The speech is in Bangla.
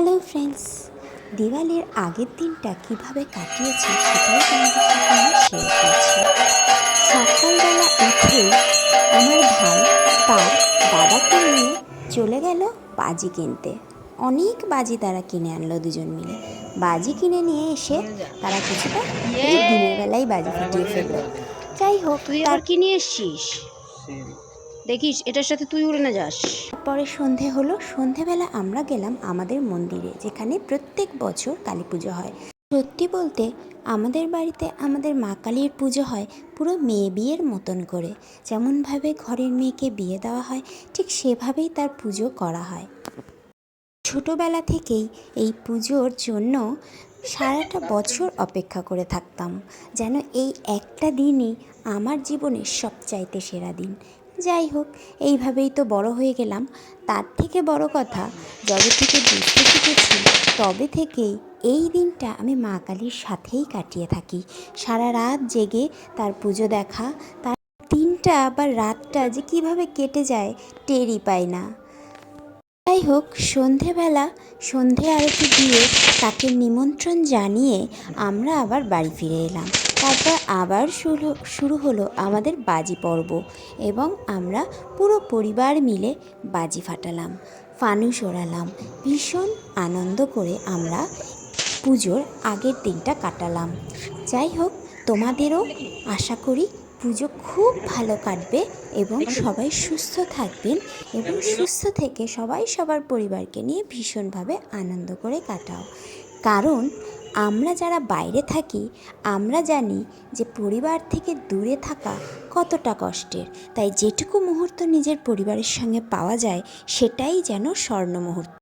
হ্যালো ফ্রেন্ডস, দিওয়ালির আগের দিনটা কিভাবে কাটিয়েছি সেটাই তোমাদের সাথে আমি শেয়ার করছি। সকালবেলা উঠেই আমার ভাই তার দাদাকে নিয়ে চলে গেল বাজি কিনতে। অনেক বাজি তারা কিনে আনলো দুজন মিলে। বাজি কিনে নিয়ে এসে তারা কিছুটা এই দিনের বেলায় বাজি ফুটিয়ে ফেললো। যাই হোক, তুই আবার কি নিয়ে এসছিস? দেখিস এটার সাথে তুই উড়ে না যাস। তারপরে সন্ধে হলো। সন্ধেবেলা আমরা গেলাম আমাদের মন্দিরে, যেখানে প্রত্যেক বছর কালী পুজো হয়। সত্যি বলতে আমাদের বাড়িতে আমাদের মা কালীর পুজো হয় পুরো মেয়ে বিয়ের মতন করে। যেমনভাবে ঘরের মেয়েকে বিয়ে দেওয়া হয় ঠিক সেভাবেই তার পুজো করা হয়। ছোটোবেলা থেকেই এই পুজোর জন্য সারাটা বছর অপেক্ষা করে থাকতাম, যেন এই একটা দিনই আমার জীবনের সবচাইতে সেরা দিন। যাই হোক, এইভাবেই তো বড় হয়ে গেলাম। তার থেকে বড় কথা, যবে থেকে বুঝতে শিখেছি তবে থেকেই এই দিনটা আমি মা কালীর সাথেই কাটিয়ে থাকি। সারা রাত জেগে তার পুজো দেখা, তার দিনটা বা রাতটা যে কীভাবে কেটে যায় টেরই পাই না। যাই হোক, সন্ধেবেলা সন্ধে আরতি দিয়ে তাকে নিমন্ত্রণ জানিয়ে আমরা আবার বাড়ি ফিরে এলাম। তারপর আবার শুরু হলো আমাদের বাজি পর্ব, এবং আমরা পুরো পরিবার মিলে বাজি ফাটালাম, ফানুস ওড়ালাম। ভীষণ আনন্দ করে আমরা পুজোর আগের দিনটা কাটালাম। যাই হোক, তোমাদেরও আশা করি পুজো খুব ভালো কাটবে এবং সবাই সুস্থ থাকবেন, এবং সুস্থ থেকে সবাই সবার পরিবারকে নিয়ে ভীষণভাবে আনন্দ করে কাটাও। কারণ আমরা যারা বাইরে থাকি আমরা জানি যে পরিবার থেকে দূরে থাকা কতটা কষ্টের। তাই যেটুকু মুহূর্ত নিজের পরিবারের সঙ্গে পাওয়া যায় সেটাই যেন স্বর্ণ মুহূর্ত।